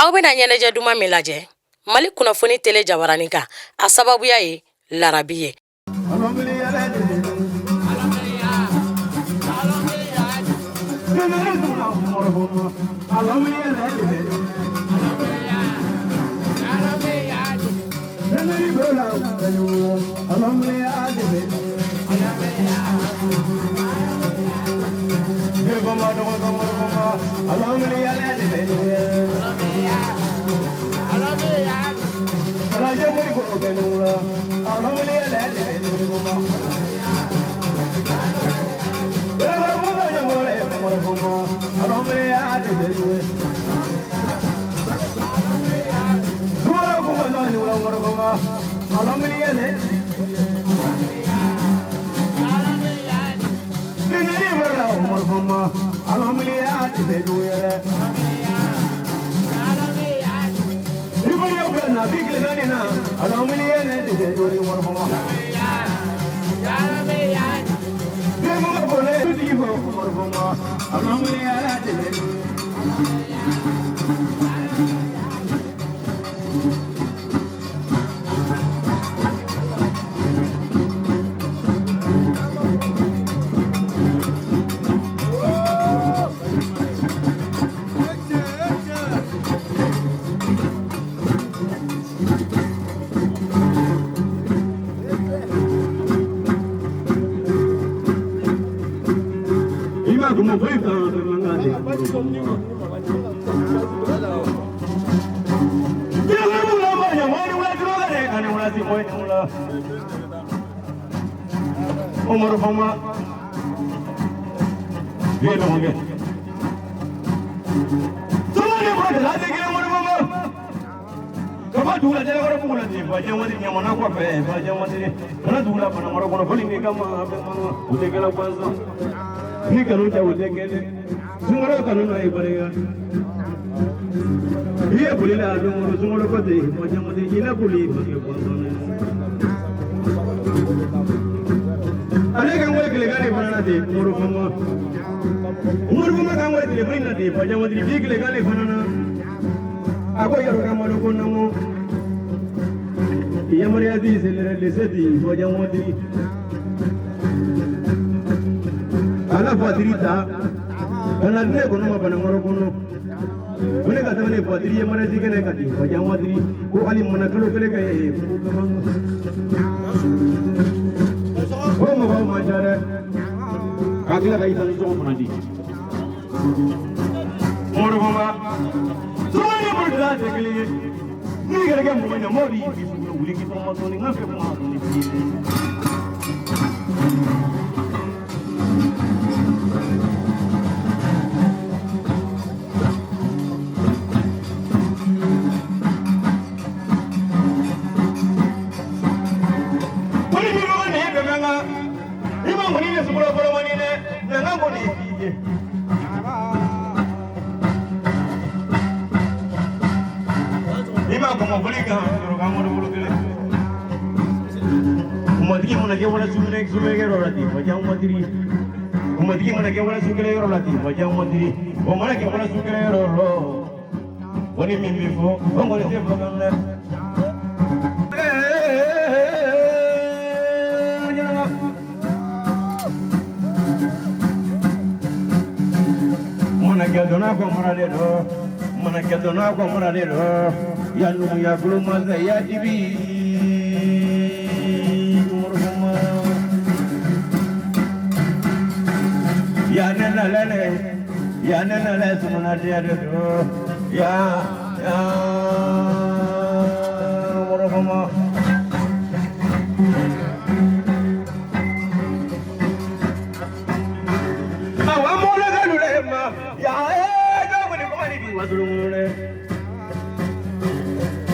Aw bena ɲɛnajɛ duman min lajɛ Mali kunnafoni tele jabaranin kan a sababuya ye Larabi ye.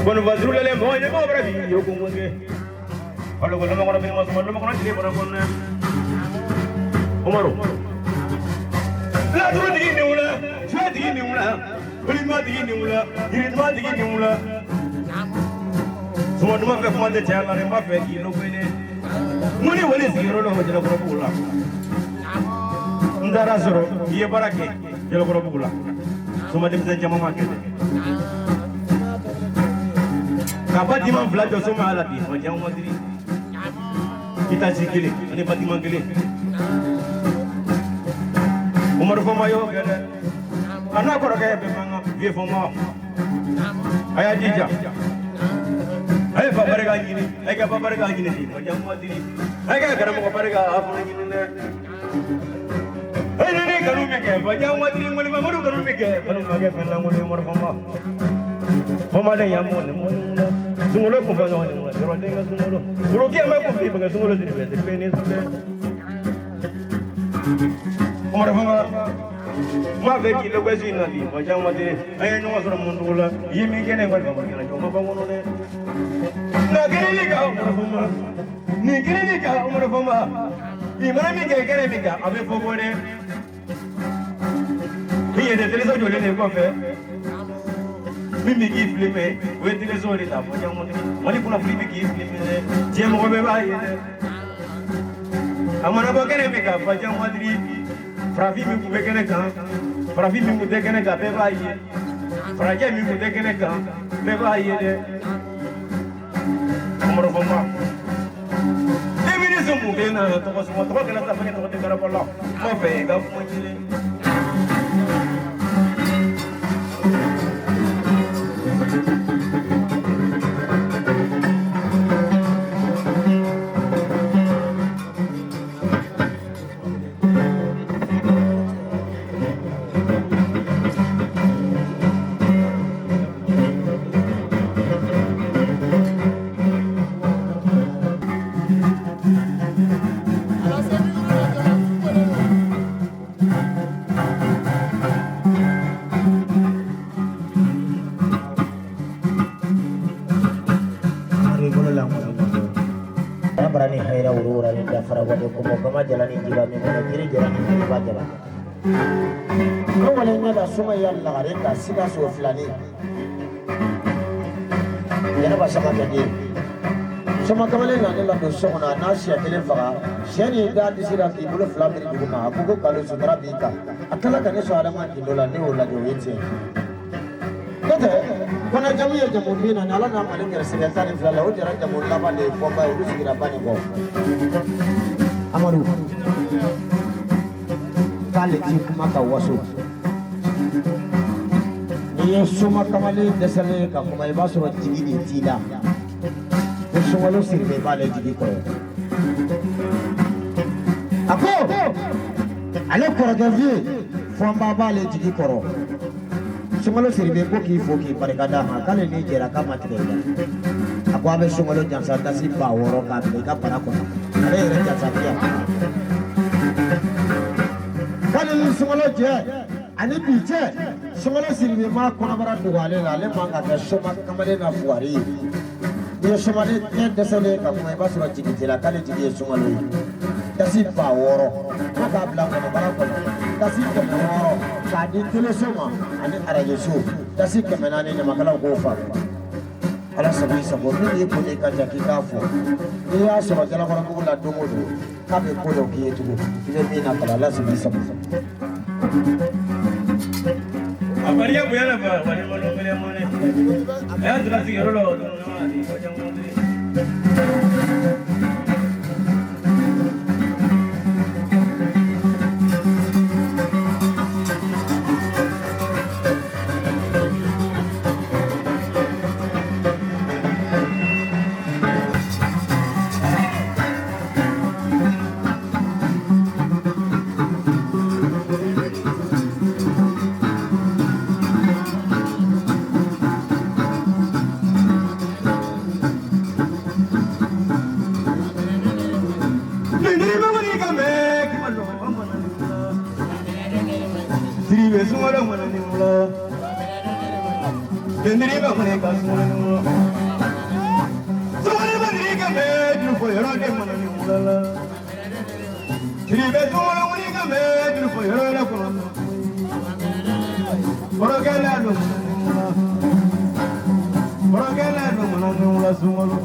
Bueno, vas a darle muy de pobre y yo como que. Para que no me conozcan más, no me conozcan para con. Omaro. La tuya ni una, ni una, prima ni una, irma ni una. Semua nama kau ada jalan yang apa kilo ini. Muni boleh sihir orang macam apa pula. Ndara suruh, ia barake, jalan apa pula. Semua dia bisa jaman makan. Kapan di mana belajar semua alat ini, macam mana diri. Kita sikili, ini pati manggili. Umar Fomayo, anak korang kaya memang dia Foma. Ayah jija. Ayah bapa mereka ini, ayah bapa mereka ini sih, macam mana diri. Ayah kerana bapa mereka apa lagi ni? Ayah ni kerana mereka, macam mana diri, mana mana kerana mereka, kerana mereka pernah mula Umar Foma. Foma ni yang mana? Semula pun pernah mula, terus tengok semula. Kalau dia macam pun dia semula sini, ni semula. Umar Foma. Ma veki lo kwesi nadi macam mati ayah nyawa suram mundula ye mikene ngol ngol kena cuma bangun ne na kene ni ka umur fama ni mana mikene kene mika abe fogone hiye de teleso jole ne ko fe mimi ki filme we teleso ri ta macam mani kuna filme ki filme ne je mo be ba ye amana bo kene mika macam madri Fravi mi kube kene kan, Fravi mi kude kene kan, beba iye. Fraje mi kude kene kan, beba iye de. Umur fama. Demi ni semua kena toko semua toko kena tak pakai toko tegara pola. Mau pega mau jile. Berani haira urura ni dafara wade kumo kama jalani jiba mi mana kiri jalani jiba jaba ko wala nyada suma yalla gare ka sida so flani yana ba sama ke di sama kamale na ne la do so na na sia tele faga shani da di sida ki bulo flamiri duguma abugo kalu sudra bika akala kane so adama ki dola ne wala do yete kete kona jamu ya jamu bina na ala na malenga sekretari fulala ujara jamu laba de pomba urusi kirabani ko Amadu kale kuma ka wasu ni suma kamale desale ka kuma ibaso jigi di tila suma lo sirbe bale jigi ko ako ale koro gavi fomba bale jigi koro sungalo sirbe ko ki foki barikada ha kale ni jera kama tigela ako abe sungalo jansa dasi ba woro ka ka para ko ale re jansa dia kale ni sungalo je ani bije sungalo sirbe ma kona bara dugale la le manga ka soma kamale na fuari ni soma de desale ka kuma ba sura jigitela kale jigi sungalo dasi ba woro ko ka bla ko bara ko dasi ko woro kadi telesoma ani araje so dasi kemenane ne makala ko fa ala sabi sabo ni ko ne ka jaki ka fo ni ya so kala ko ko la dongo do ka be ko do ki etugo ni be na kala ala sabi sabo Amaria buyana ba wani mo ngere mo ne ya dra si ro lo do na ni ko jang mo ni Vendriga Monica, Somebody Monica made you for your own money. Tribe Monica made you for your own money. Morogano, Morogano, Monanula Sumolo,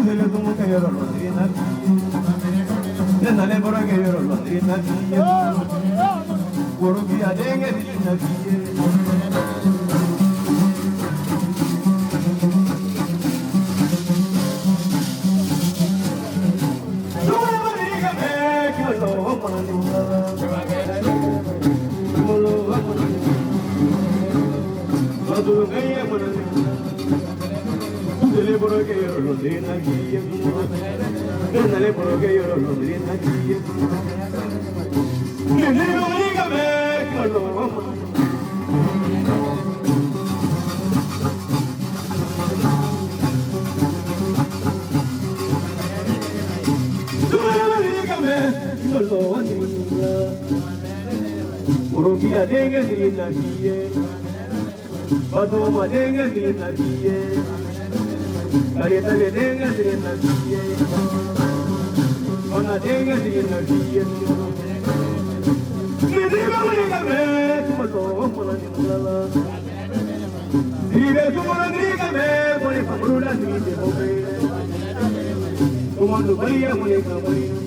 the little Mokayoro, then I never gave her a Londrina. Worubia Dang in a Urubia dengue di la vie, Badoma dengue di la vie, Carieta de dengue di la vie, Ona dengue di la vie. Mi diga uniga me, como la nimula. Diga como la diga me, por el pabrula ni de bobe. Como no varía muñeca muy.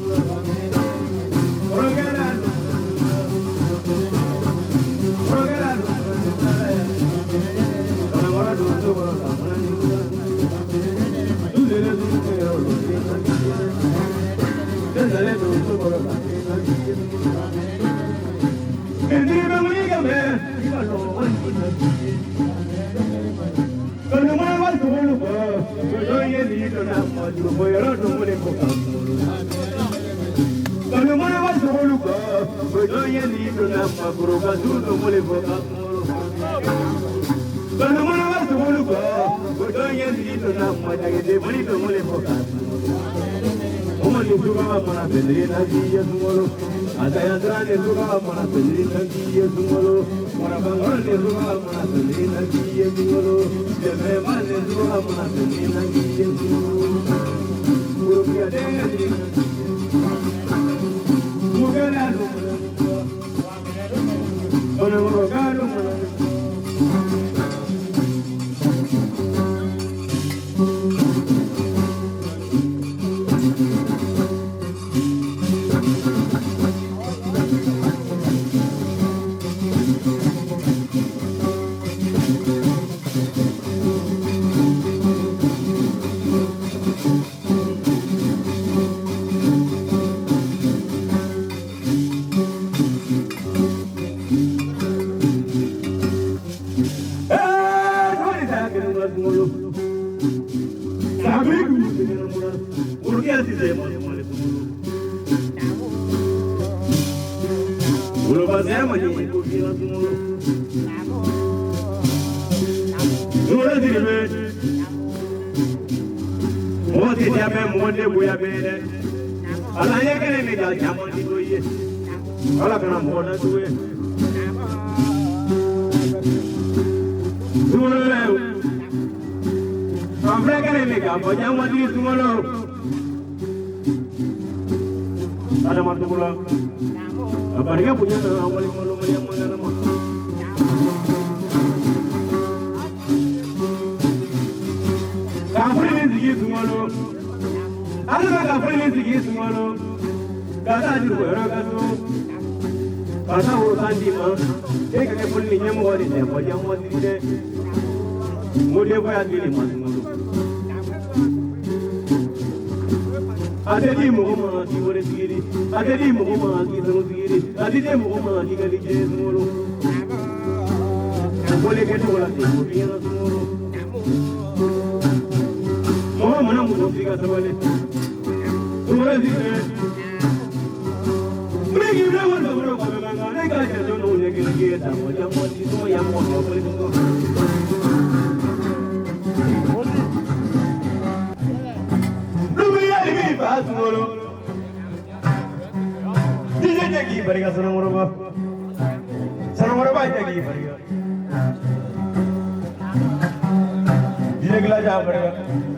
gila jabar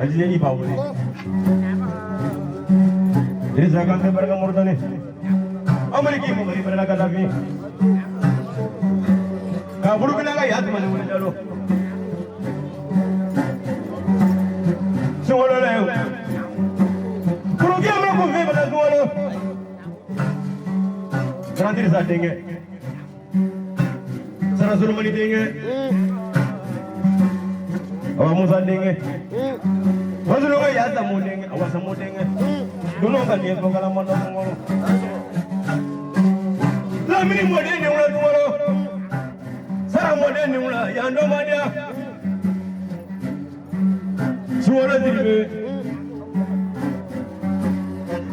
aji ni bawu ini zakat ke berga murdane amri ki mugri berga kadafi ka buru bina ga yad mane mune jalo sungolo le buru ki amra ko ve bana sungolo Grandir sa denge Sara Sulmani denge Awa Musa denge Wazulu ga yada mo denge awa samo denge Duno ka ni ko kala mondo ngoro La mini mo denge wala ngoro Sara mo denge wala ya ndo madia Suwala dirbe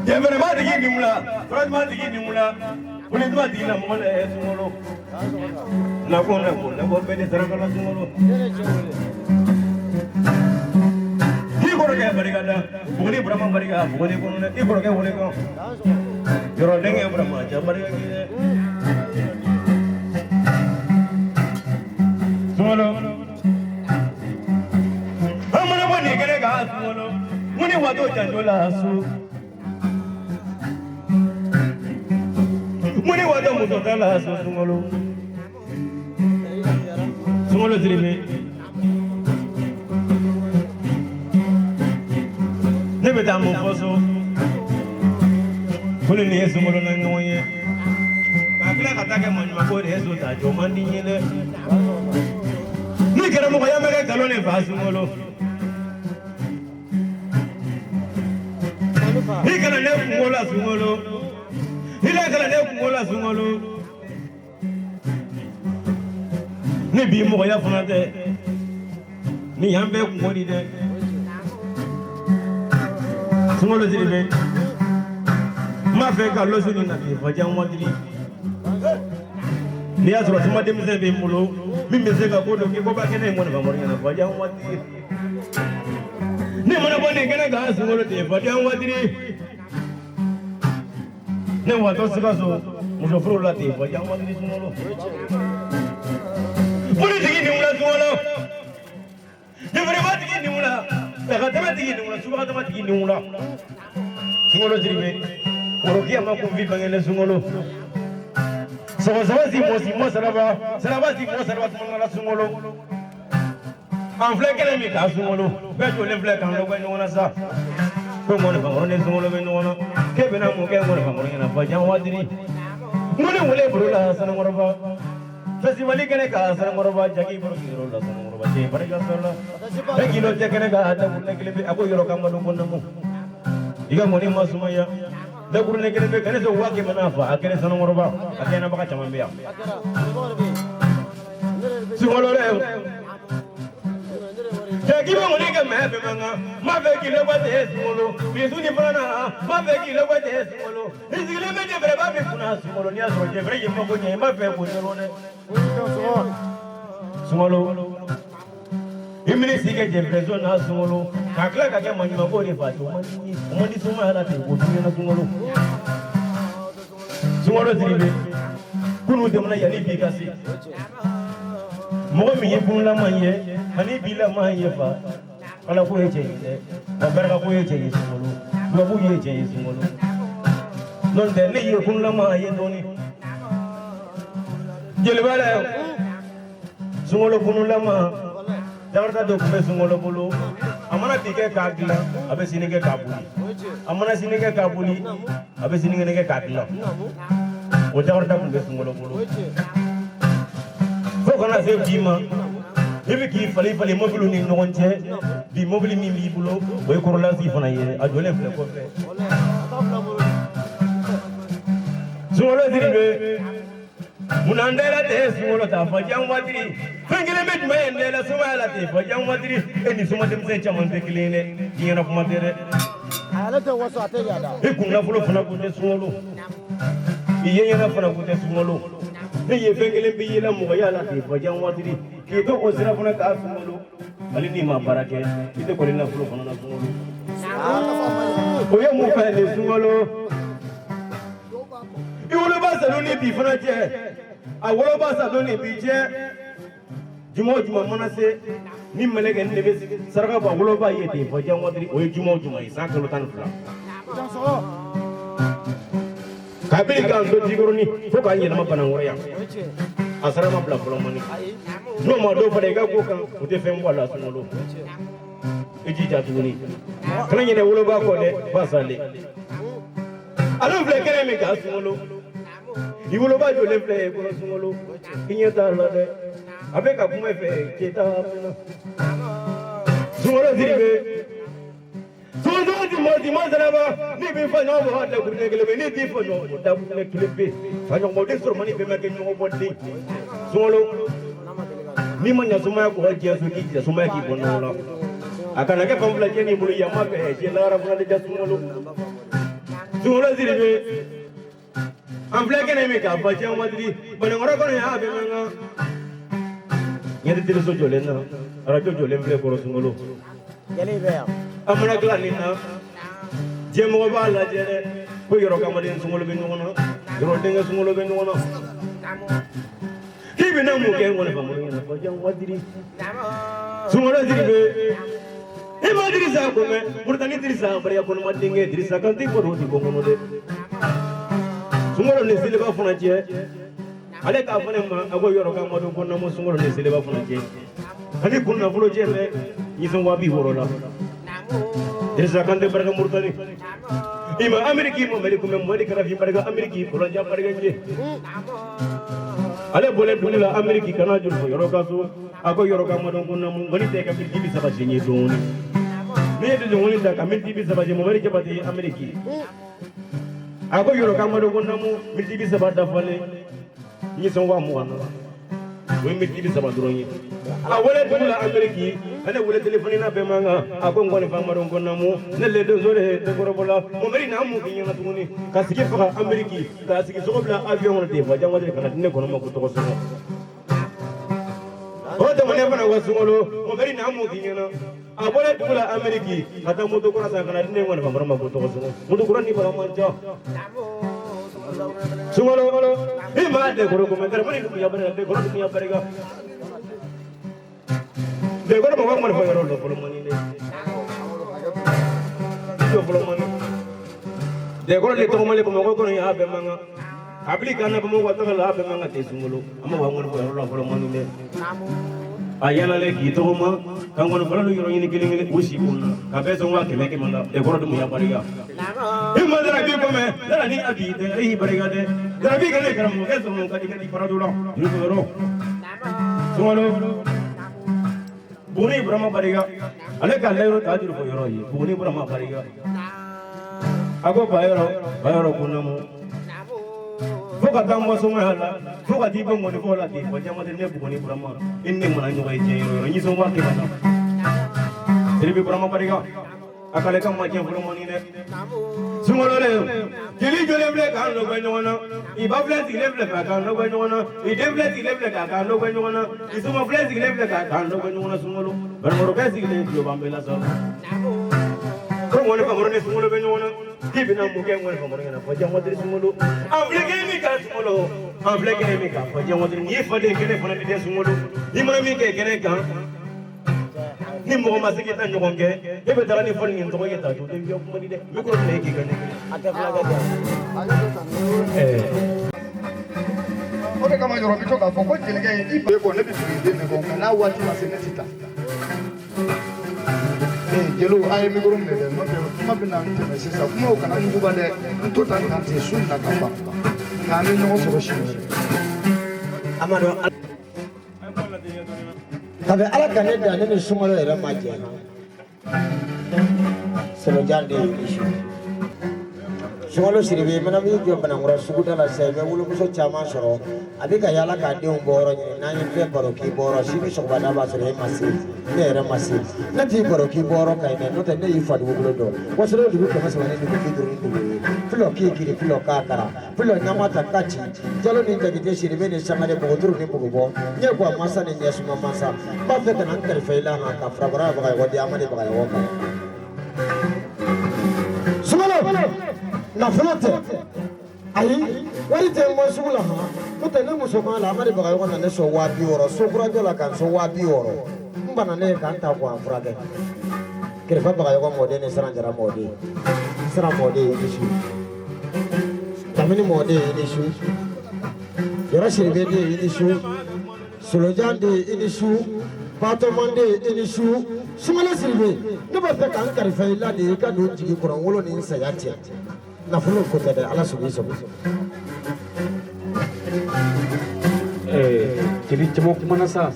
Jebere ma digi nimla Raj ma digi nimla Uli dua dina mole sungolo na ko bede saragala sungolo Ikoro ke barigada bugni brahma bariga bugni konne ikoro ke wole ko yoro denge brahma ja bariga ki sungolo amana bani kere ga sungolo muni wato janjola su Muni wada muso tala sungolo sungolo dirime nebe ta mo foso kule ni sungolo na nyoye akila katake manima ko rezo ta jo mandi nyele ni kera mo ya mege kalone fa sungolo ni kana ne kungola sungolo Ila kala ne kungola sungolo Ni bi mo ya fana de Ni yambe kungoli de Sungolo ziribe Ma fe ka losu ni na bi fajan wadiri Ni asro suma de mze be mulo mi mze ka ko do ki ko ba kene mo na famori na fajan wadiri Ni mo na bone kene ga sungolo de fajan wadiri Ne wato sikaso muso furu la te fa yang wani sungolo Politiki ni mula sungolo Ne vrema tiki ni mula Daga tema tiki ni mula suba tema tiki ni mula Sungolo jiribe Oroki ama kumvi bangene sungolo Sawa si mo saraba sungolo sungolo Anfle kele mi ka sungolo Bejo le fle kan lo gwe nyona sa Como ne famorone sungolo be nyona Kebe na mo ke ngone famorone na fajan wadiri Ngone wole brula sana ngoroba Festivali kene ka sana ngoroba jagi bro kiro la sana ngoroba je parega sala e kilo te kene ka ata kunne kile be ako yoro kamadu konnamu Iga ngone masumaya da kurune kene be kene so wake manafa akene sana ngoroba akena baka chamambe ya Sungolo le Jagi ba ngone ka mebe manga ma be kile wa de sungolo bi suni bana ma be kile wa de sungolo izile me de breba be kuna sungolo ni aso je bre yemo ko nyema be ko nyone sungolo imini sike je prezo na sungolo kakla ka ke manyi ko ni fa to mani suma ala te ko na sungolo sungolo dribe kunu de mna yani bi kasi Mogo mi yebun la manye ani bila manye fa ala ko yeche ba barka ko yeche sungolo ba bu yeche sungolo non de ne yebun la manye doni jeli bala sungolo bunu la ma jawarta do ko sungolo bulu amana dike kagla abe sinige kabuli amana sinige kabuli abe sinige kagla o jawarta ko sungolo bulu Fokana se bima ibi ki fali mobile ni ngonche bi mobile mi mi bulo boy ko la si fana ye a dole fle ko fe Sungolo diribe munandela te sungolo ta fajan wadiri fengele met me ndela sumala te fajan wadiri eni suma dem se chaman te kline yena kuma tere ala te waso ate yada ikunna fulo fana ko te sungolo iye yena fana ko te sungolo ne ye fengele bi yela mo yala te fajan wadiri ki to o sira fana ka sungolo ali ni ma barake ki te ko na fulo fana na sungolo o ye mo fa le sungolo iwolo ba sa loni bi fana je awolo ba sa loni bi je jumo mana se ni meleke ne be saraka ba wolo ba yete fo jamwadri o jumo juma isa kalo tan fula kabiri kan do jigoroni fo ka nyama banangoro ya asara ma bla folo mani no ma do fade ga ko kan o te fem wala sunolo eji jatuni kana nyene wolo ba ko de basale alors vle kere me ga sunolo di wolo ba jo le vle ko sunolo kinyata la de avec a kuma fe keta sunolo diribe di mo zaraba ni be fa no bo da kurne gele be ni di fa no da kurne kele be fa no mo de sur mani be ma ke no bo di sunolo ni manya suma ko hajiya su ki suma ki bono la akana ke pamfla je ni bulu yamma be je la ra bula de sunolo diribe am fle ke ne me ka ba je madri bana ngora ko ya be nga yede dire so jole na radio jole mble ko sunolo jeli be ya amana glani na je mo ba la je ko yoro ka madin sunolo be ngono yoro denga sunolo be ngono hibi na mu ke ngone ba mo na ko je madri sunolo diribe e madri sa ko me murtani dirisa bari ko no madinge dirisa kan ti ko roti ko ngono de sunolo ne sile ba funa je ale ka fana ma ago yoro ka madu ko na mo sunolo ne sile ba funa je ani kunna fulo je me ni son wa bi woro la dirisa kan de barka murtani ima ameriki mo meli ko me modi kara fi barka ameriki ko ja barka je ale bole dunila ameriki kana jul fo yoro ka so ago yoro ka madu ko na mo ngoni te ka bi bi saba je ni doni ne de ngoni da ka min bi saba je mo mari ke pati ameriki ago yoro ka madu ko na mo mi bi saba da fale ni son wa mo wana we mi bi saba droni a wala dunila ameriki ane wala telefoni na be manga ago ngoni fa madu ko na mo ne le do zore de goro bola mo mari na mo ki nyana tuni ka sigi fa ameriki ka sigi so bla avion de fa jangwa de kana ne ko ma ko to so o de mo ne fa na wasungolo mo mari na mo ki nyana a wala dunila ameriki ata mo to ko sa kana ne ngoni fa ma ko to so mo to ko ni ba ma ja sungolo e ma de goro ko me kar mari ko ya bare de goro ko ya bare ga de goro mo mo fa yoro do polo mani de do polo mani de goro le to mo le ko mo ko ya be manga abli kana mo ko to la be manga te sungolo amma wa mo ko yoro polo mani de ayala le ki to ma kan ko no yoro ni gele usi ko ka be so wa kele ke manda de goro do ya bare ga e ma dara bi ko me dara ni abi de e bare ga de dara bi gele karam mo ke so mo ka di para do lo yoro sungolo Buni Brahma Bariga, Aleka Lero Taju for Yoro, Buni Brahma Bariga. Ago Bayro Kunamu. Foka Tambo Sumala, Foka Tibo Monifola, for Jamata Nebuni Brahma, in Nimana, and you so what you want. Tribi Brahma Bariga, Akaleka Majan for money. Sumole, Gilly Jolem, I know when you wanna. If I bless the level, I can't know when you wanna. If they bless the level, I can't know when you wanna. If some bless the level, I can't know when you wanna. Sumolo, but more basic than you, Bambela. Come on, if I'm running Sumolo when you wanna. Keep it up, Mugan, when I'm running for Jamati Sumolo. I'm blinking me, Sumolo. I'm blinking me, for Jamati. If I didn't get it for the Sumolo, you might make a can. Nimbo masikita nyonge ebe tarani foni ntogo yeta to de yo kumani de mikro leki gane ataflaga Oke kama yoro bitoka foko jelege ibe ko ne bibi ne ko na wati masene sita jelo ay mikro ne de no kuma bina nteme sisa kuma kana nguba de ntota nti sunna kamba kana nyo so shi amado kabe ala kane da ne sumalo era maje selo jande ishu sumalo siribe mana mi jo bana ngora suguta la sebe wulu muso chama soro abika yala ka de umboro ni nani pe baro ki boro sibi so bana ba sore masi ne era masi na ti baro ki boro kai ne no te ne ifa du wulo do wasoro du ko masa ne du ki duru ndu filo ki kiri filo kakara filo nyamata kachi jalo ni jagite siribe ne samare bo duru ne bo nye kwa masa ne nyesu masa ba fe kana nkar feila na ka frabara ba wadi amane ba ya woka sumalo na fulate ayi wari te mo sugula ha mutane muso kan la amane ba ya wona ne so wa bi oro so kura jola kan so wa bi oro banane kan ta ko afrage kirfa ba ko mode ne saran jara mode ni shu tamini mode ni shu yara shirbe ni shu solojan de ni shu patomande ni shu sumala silbe ne ba fe kan karfa ila de ka do jigi kuran wolo ni sayati na fulo ko tade ala subi jadi cuma mana sa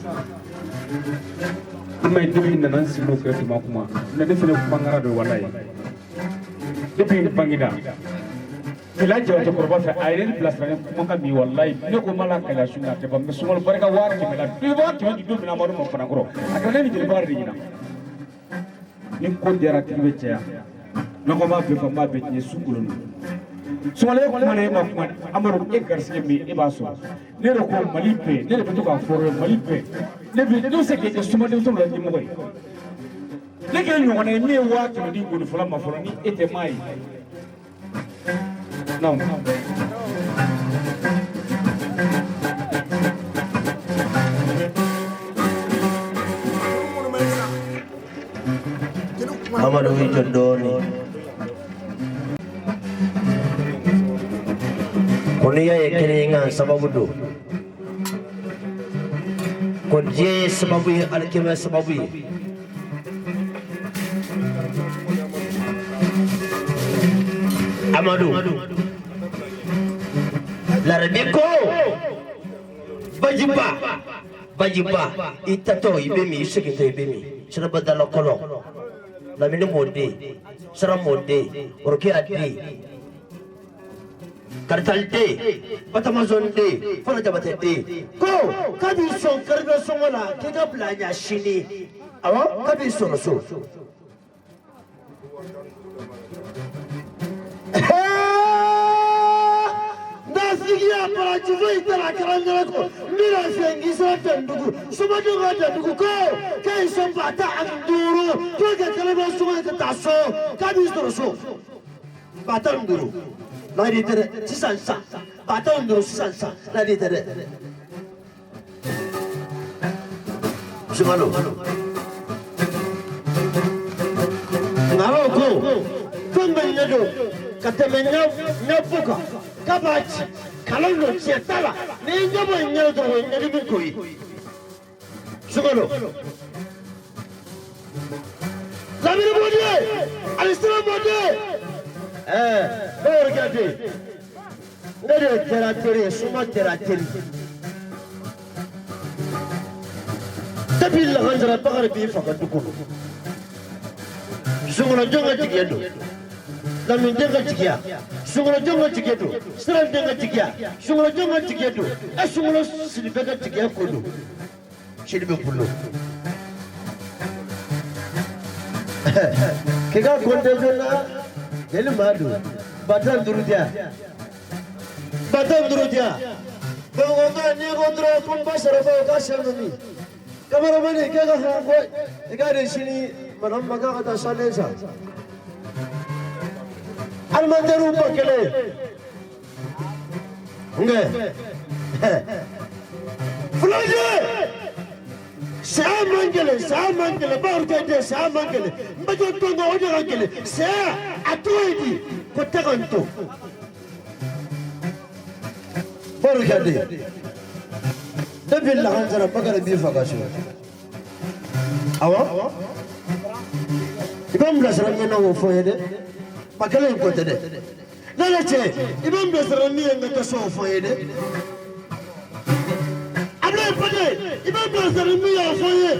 mai depuis nanan silo kre kuma na defene kuma ngara do wallahi depuis bangida ila jaw to korba fa ayren place fa kuma ka mi wallahi ne ko mala kala sunna te bam sumol barka war ki mala du ba ki du bina maru mo fana gro akane ni jeli bar dina ni ko dera tibe cheya na ko ma be fa ma be ni sungulun sumale ko mane ma kuma amaru e garsi mi e baso ne ro ko malipe ne be to ka foro malipe ne be do se ke sumale to la dimo koy ne ke nyo ne mi wa to di go fala ma foro ni ete mai non Amadu Jondoni Kunia yekiringa sababu do Kodje sababu alkema sababu Amadu Larabiko Bajiba itato ibemi isekito ibemi sarabadala kolo lamini monde sara monde orke adi kartalte patamazonde fana jabatete ko kadi son karbe songola kega blanya shini awa kadi sono so nasigia para juvoi tara karangara ko mira sengi sa tandugu somado ga tandugu ko kai sombata anduru to ga kalaba suma ka taso kadi sono so batanduru lari tere sisansa batanduru sisansa lari tere sumalo ngaro ko tumbe nado katemenya nafuka kabachi kalando chiatala ni njabo nyodo nyadi bikoi sumalo lamiri bodie alisra bodie regardez ngade teratori suma terateri tabil la hanjara bagar bi fakaduko sungula jonga tigedo lamin jonga tigia sungula jonga tigedo sran jonga tigia sungula jonga tigedo asungula silibega tigia kodo shilibe pullo kega konde jona Ele madu, batan durudia. Bagaimana ni kontrol kumpas serba kasar ni. Kamera mana kega hango, kega di sini malam maga kata salesa. Almandaru pakele. Enggak. Fulaje. Samangele, baru kete samangele. Mbaju tongo ojo angele. Atuidi kotaganto. Baru kete. Dabil hanjara bagara bifa kasu. Awa? Ibam blasaranya na wofoyede. Pakale nkotede. Nalache, ibam blasaranya ngata sofoyede. Pade, ibam blasaranya mi ofoye.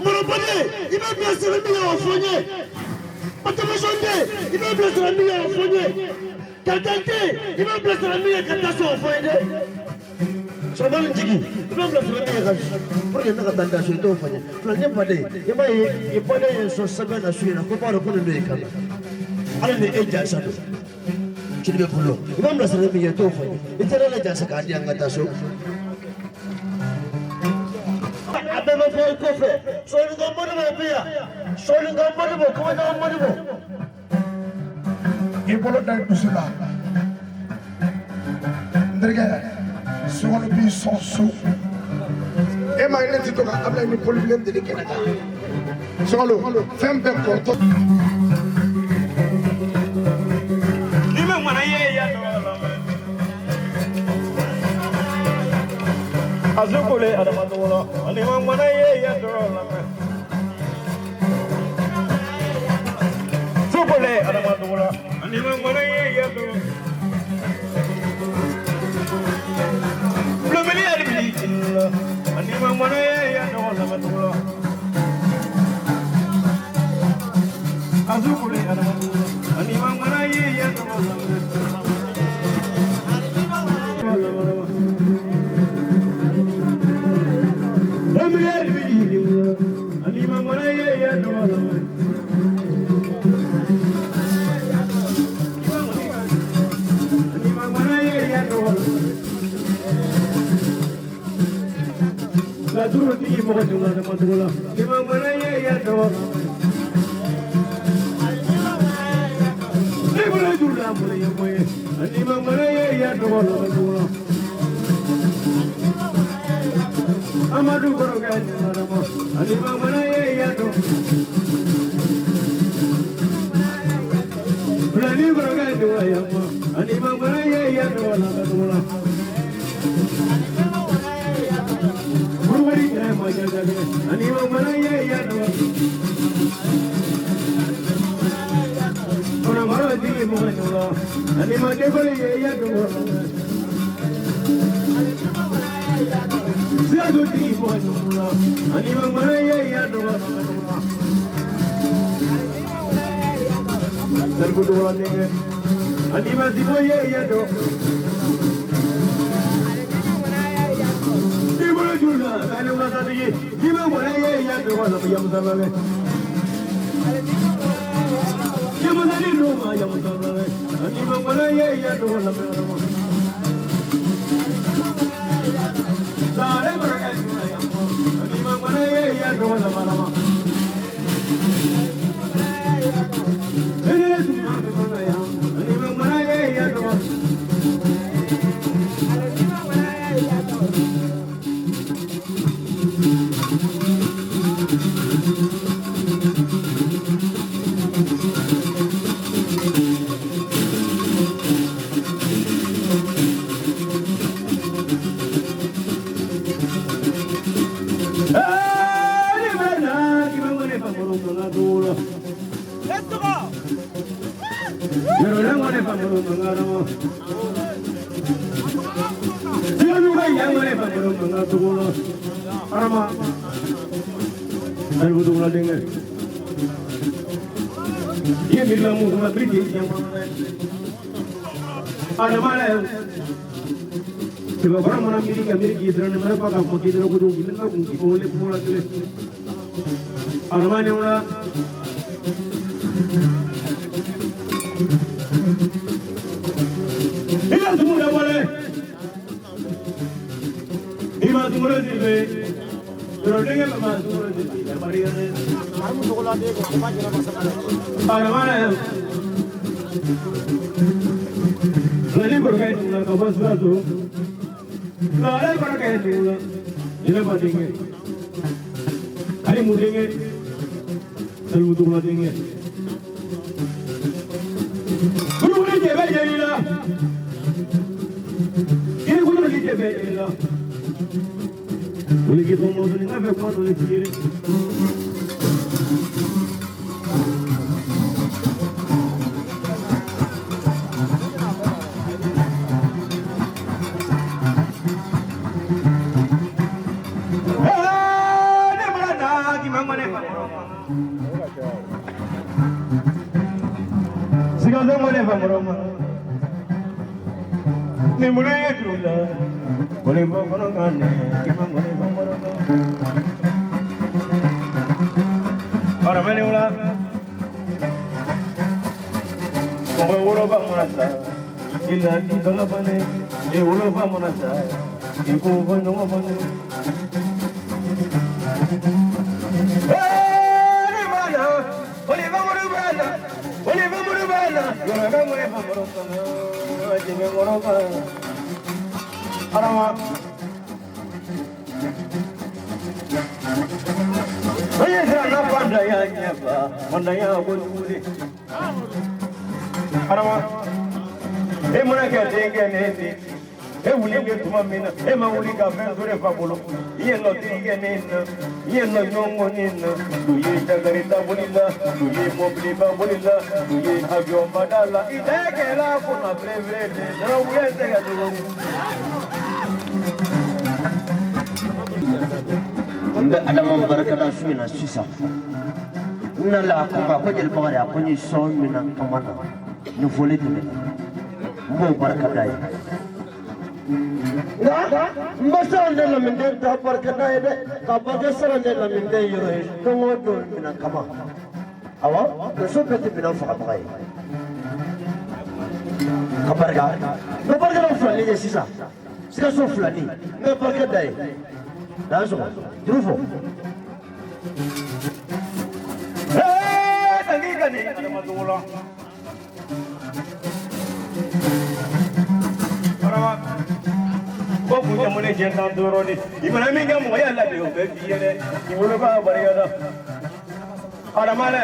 Moro pade, ibam blasaranya mi ofoye. Patamashonde, ibam blasaranya mi ofoye. Kadante, ibam blasaranya kata sofoyede. Somal jigi, ibam blasaranya kasu. Porque naka tanda su itu ofoye. Fulanya pade, ipade so sabana suina ko paro ko ndo ikana. Ala ni eja sadu. Chilibe pulo. Ibam blasaranya mi itu ofoye. Itera la jasa kadi angata so. Abeba foi kofe. Soli ngombodo bia. Soli ngombodo bo kuma ngombodo bo. Ibolo dai tusila. Ndrega solo bi sonso. e ma ne ti to ka abla ni problème de ke na ka solo fembe ko to ni me mana ye ya do la azukule adama do la ni me mana ye ya do la zukule adama do la ni me mana ye ya do lo me ya bi ni me mana ye ya do la ma do la azukule adama do la ni me mana ye ya do la la duro ti mo ko dula de madula ni ma mana ye ya do ni mo la dula mo le yo ye ni ma mana ye ya do la dula amadu goro ga ni na mo ni ma mana ye ya do ni goro ga do ya mo ni ma mana ye ya do la dula ani ma mana ye ya do ona maro di mo no ani ma de ko ye ya do sia do di mo no ani ma mana ye ya do dar ko do la de ani ma di mo ye ya do ani ma sa di di ma mana ye ya do la ya mo sa le ya mo sa di no ma ya mo sa le ani ma mana ye ya do la me no sa le ma ka ani ma mana ye ya do la ma ma ani ma mana ye ya do ये बिरला मुझे British और हमारे जब बड़ा मना मेरी की इधर ने मेरे पास आपको इधर को जो मिलना उनकी बोले पूरा चले और हमारे उड़ा इधर तुम्हारे वाले इधर तुम्हारे जिले रोटेंगे बाबा तुम्हारे जिले हमारी है आलू ढोला दे को हमारे जरा मसाला और हमारे Lali berkait dengan kawan suatu, lali berkait dengan ini bandingnya, hari mudingnya, selalu tu bandingnya. Guru ni cewek jadi lah, ini guru ni cewek jadi lah. Boleh kita mau tu ni apa pun boleh kiri. Ni mulai kerja, boleh bangun kan? Kita boleh bangun. Orang mana ulah? Orang ulah bangun asa. Ila di dalam mana? Dia ulah bangun asa. Ibu bangun mana? Ni mana? Boleh bangun mana? Boleh bangun mana? Orang bangun bangun. Jangan ngorok. Arama. Oye, será panda ya nyeba, panda ya bolule. Arama, muna ke denge neti. Wuli ke tuma mina, ma wuli ka fen sore fa bolo. Ye no tige nina, ye no nyongo nina. Duye jagari ta bolila, duye mobili ba bolila, duye avion badala. Ideke la kuna brevede, na wuye te ga dugo. Mbe adama barakada suina sisa. Una la kuma ko jel bagari ko ni so mina kamana. Ni fole tene. Mbo barakada yi. Mbasa ne la minde ta barakada yi de. Ka baga sara ne la minde yoro yi. Ko ngodo mina kama. Awa, ko so pete mina fa bagai. Ka barakada. Ko barakada fulani ye sisa. Sika so fulani. Ne barakada yi. Langsung, Trufo. Tadi kan ni ada matula. Para kau punya mana jenang turun ni. Iman kami kamu ayah lagi orang biar ni. Ibu lupa balik ada. Ada mana?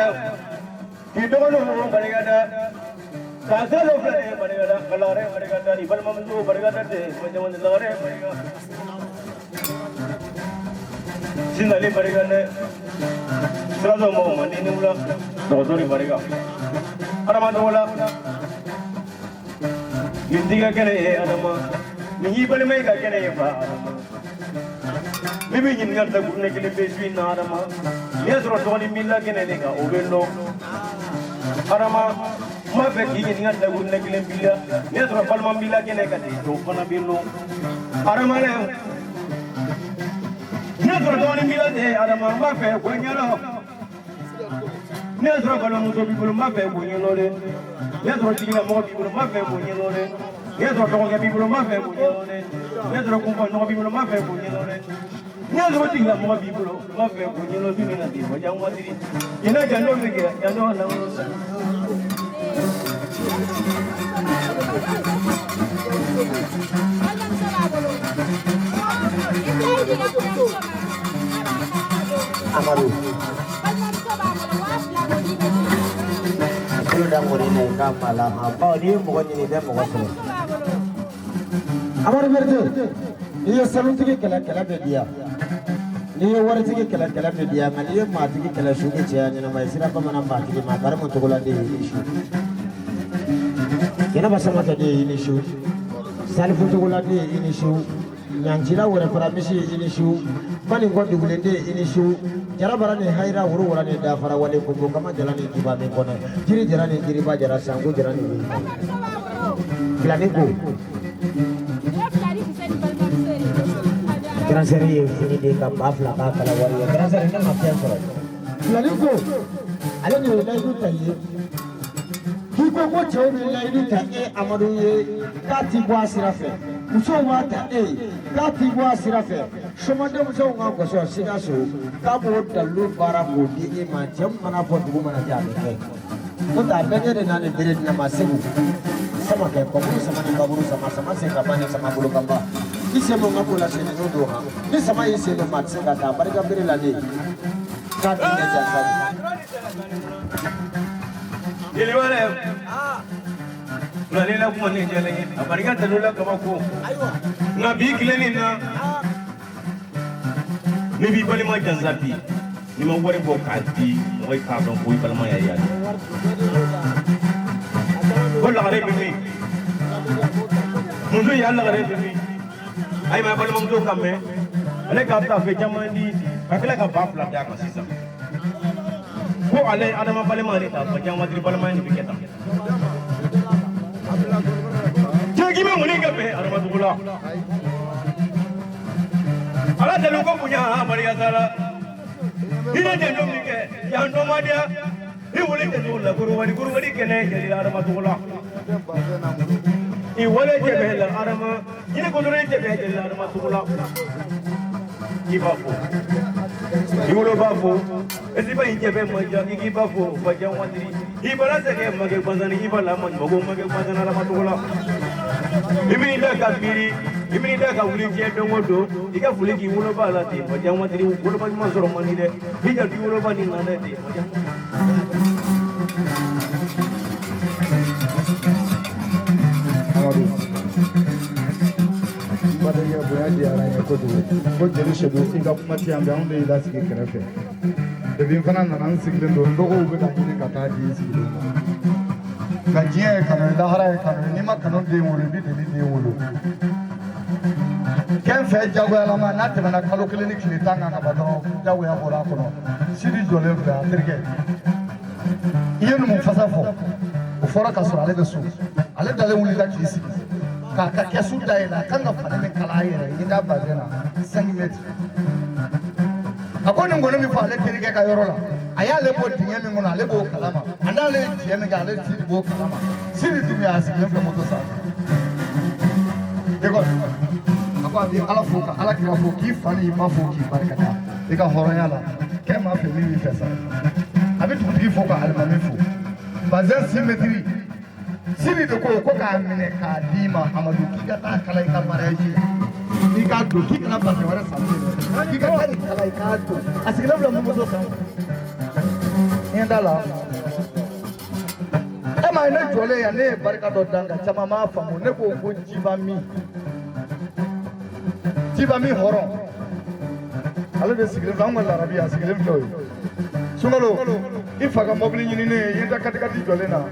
Kita kan orang balik ada. Kasar orang balik ada. Kalau orang balik ada, iban mamu balik ada deh. Macam mana orang balik ada. Sindali bariga ne sirazo mo mani ne mula dodori bariga arama dola gindiga kene e arama ni bali mai ga kene e ba arama bibi yin ngar da gunne kele beswi na arama yesro doni milla kene ne ga obello arama ma be yin ngar da gunne kele billa yesro palma milla kene ga to pana billo arama ne Nesro doni milade adama mafe kwenyalo. Nesro kalo muso bibulu mafe kwenyalo le. Nesro tigila mo bibulu mafe kwenyalo le. Nesro toke bibulu mafe kwenyalo le. Nesro kumpa no bibulu mafe kwenyalo le. Nesro tigila mo bibulu mafe kwenyalo bini na di waja umwadiri. Ina jando mege jando na. Amadu. Kalau dah mudi ni kamala, apa dia mungkin ini dia mungkin sini. Amadu berdu, dia selalu tinggi kela media. Dia waris tinggi kela media, dia mati tinggi kela suki cia, ni nama istri apa mana mati tinggi makar untuk bulan di isu. Kena pasal mata di isu, salif untuk bulan di isu. Yang cila orang peramisi isu, paling kuat di bulan di isu. Jara barang ni haira huru orang ni dah fara wali kubu kama jalan ni tiba ni kona. Jiri jalan ni jiri ba jara sanggu jalan ni. Jalan ni ku. Jalan seri ini di kapaf lah kalau wali. Jalan seri ni macam apa? Jalan ni ku. Ada ni lagi tu tadi. Kita ko jauh ni lagi tadi. Amadu ye kati buat sirafe. Muso wata kati buat sirafe. Semua dia muso ngau kosong sinasu. Kamu dalu bara budi ini macam mana pun tu mana jadi. Kita belajar dengan diri nama sebu. Sama kayak kamu sama ni kaburu sama sekapanya sama bulu kamba. Ini semua ngaku lah sini tu doa. Ini sama isi lemat sekata. Mereka beri lagi. Kati ni jasa. Jadi mana? Nani la kuma ni jalan ini. Mereka terlalu kamaku. Nabi kalian ini. Ni bi bali ma janzabi ni ma wari bo kadi moy ka don ko bal ma ya ko la gare bi mundu ya la gare bi ay ma bal ma do kamé ale ka ta fe jamandi akala ka ba fla ya ko sisa ko ale adama bal ma ni ta ba jamandi bal ma ni bi keta jegi me muni ka be adama dugula ala dalu ko punya Maria Sara ina jendo mike yang nomadia i wole jendo la guru wadi kene jadi arama tugula i wole jebe la arama ina ko dore jebe jadi arama tugula i bafo i wolo bafo esi ba jebe mo ja i bafo ba ja wandiri i bala se ke mage bazani i bala mo go mage bazana arama tugula ibi ida kabiri Imini da ka wuli je don wodo ika fuli ki wulo ba la te mo jam watri wulo ba ma soro mani de hija di wulo ba ni na de mo jam Bada ya boya di ara ya ko jeli shedo inga kuma ti ambe on de ila sigi kerefe de bin fana na nan sigi do ndogo be da ni kata di sigi ka jiye kana da hara kana ni ma kana de wolo bi de wolo ken fe jago ala ma na te na kalo kile ni kile tanga na badro jago ya bora kono sidi jole fe atirge yenu mu fasafo o fora ka so ale be su ale dale wuli da kisi ka kesu da ila kan ga fada min kala yere ida ba dena sangimet akoni ngono mi fa le tirige ka yoro la aya le bo tinye mi ngono ale bo kalama anda le tinye mi ga le ti bo kalama siri tu mi asi le moto sa ego akwa bi ala fuka ala kira fuki fani ma fuki barkata ega horonya la ke ma fe mi fesa abi tu bi fuka al ma mi fu bazan simetri siri de ko ka mine ka dima amadu kika ta kala ka maraji ni ka do kika na base wala sa kika ta kala ka to asigila bla mo so sa ndala e ma ne jole ya ne barka do danga chama ma famu ne ko go jiba mi horo ala de sigile bangwa la rabia sigile floy sungalo ifaga mobili nyini ne yenda katika jole na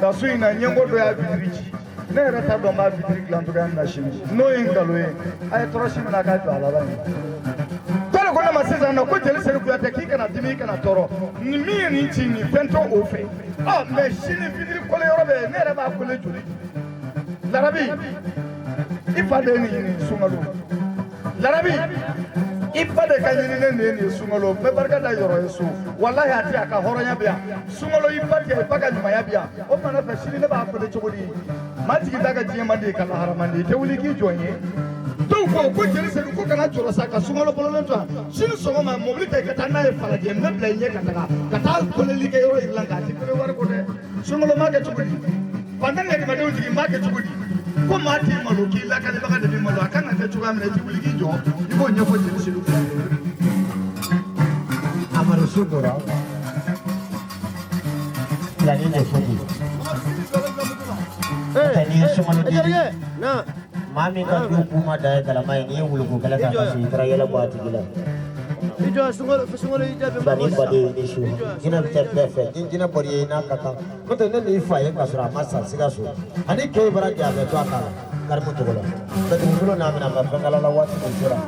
da suina nyengo do ya bidriki ne rata do ma bidriki lanto ga na shimi no ingalo e ay toroshi na ka to ala bani tole ko na maseza na ko jeli seri ku ya tekika na dimi kana toro ni mi ni chini fento ofe ah me shini bidriki kole yorobe ne re ba kole juli larabi ifade ni sungalo larabi ibade kanyini ne sungalo me barka da yoro yesu wallahi ati aka horonya biya sungalo ibade baka nyuma ya biya o mana fa shiri ne ba fa de chogodi mati daga jiye mande kala haramande te wuli ki jonye to ko jeri se ko kana choro saka sungalo bolon to shiri songo ma mobli te kata na e fala je me blenye kata ko le like yoro ilanga ti ko war ko de sungalo ma ke chogodi pandan ne ma de wuti ma ke chogodi ko mati maluki la kale baka de malo akana te chogam ne ti wuli ki jo ko nyefo jeri se Amaru Sugura. La niña Fuki. Tenía su mano de Mami ka kuma da kala mai ni wulu kala ka si trayela buat gila. Ijo sungolo ija be Bani bade ni shu. Jina tefe, jina bori na kaka. Kote ne ni fa ye kasura masa siga su. Ani ke bara ja be to akala. Karmu to gola. Betu gulo na mina ba kala la wati ko sura.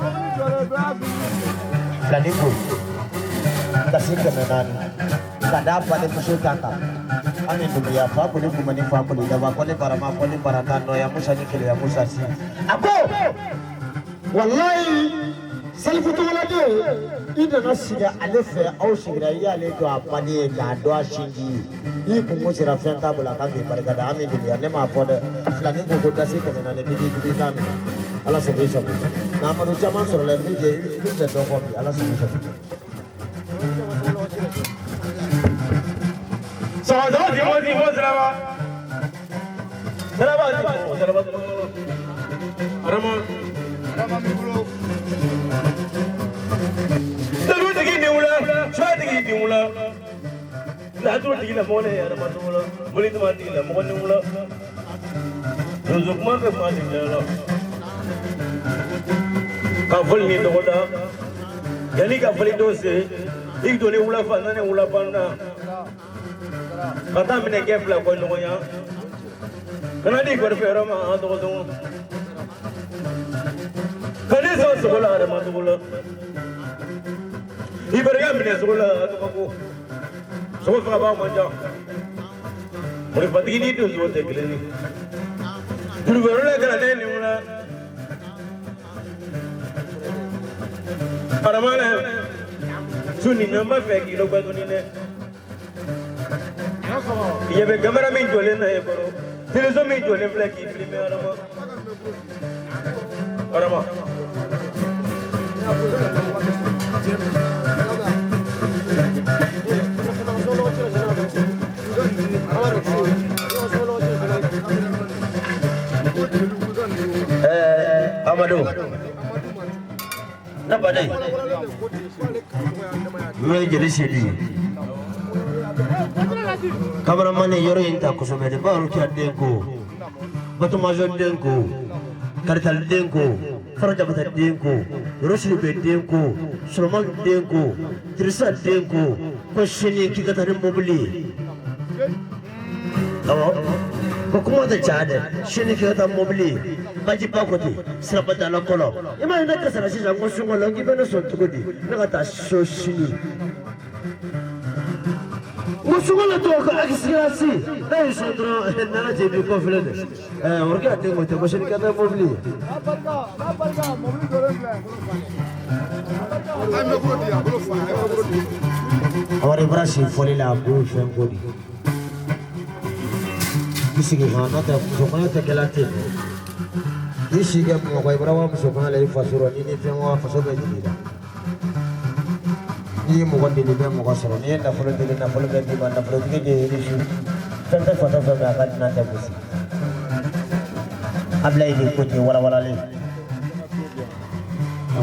Lani ko. Kasih kemenan. Kada pada musuh kaka. Amin dunia fa ko ni kuma ni fa ko ni da ba ko ni para ma ko ni para tano ya musa ni kile ya musa si. Ako. Wallahi salfutu wala de ida nasiga alefe au sigira ya le do apani ga do ashingi ni ko mo sira fenta bula ka ke para kada amin dunia ne ma pode flani ko kasih kemenan ne di kan ala sebisa na manu jaman soro le ni je ni de do ko ala sebisa Sahabat Timothy Mozrama. Selamat. Rama Migulo. Terus lagi ni mula, cuba lagi ni mula. Lalu lagi nak mana ya Rama mula. Boleh tu mati lah, mohon ni mula. Rozok mana mati lah. Kafal ni tu kota. Jadi kafal itu sih. Itu ni mula fana ni mula fana. Kata mene ke fla ko no ya kana di gor fera ma do do kani so la ma do la ibrahim mene so la to ko so fa ba ma ja muri pati ni to so te gele ni duru vero la kana ni una para mala suni namba fe ki lo ba do ni ne ये बे camera में जोले ना ये करो फिर जो में जोले flag की film में आरामा Amadou na badai me jeli sedi cameraman yoro inta ko somede baru ti adenko bato majon denko kartal denko faraja bata denko roshi be denko sulman denko trisa denko ko shini ki kata mobili awo ko kuma da jade shini ki kata mobili baji pakoti sirabata la kolo ima ina kasara shi jango shungo longi beno so tukodi na ta so shini musugo la to ka akisirasi dai sondro nana je bi ko flede orga tengo te ko shini kata mobili mobili dore Amare Brasil foli la bu fengodi. Isigi hana ta sokana ta kelate. Isigi mo ko ibrawa sokana le fasuro ni fenwa fasobe dida. Ni mo gondi ni be mo ko soro ni na folo de na folo be di banda folo de ni shu. Tanta foto fa ba kan na ta busi. Ablay di ko wala le.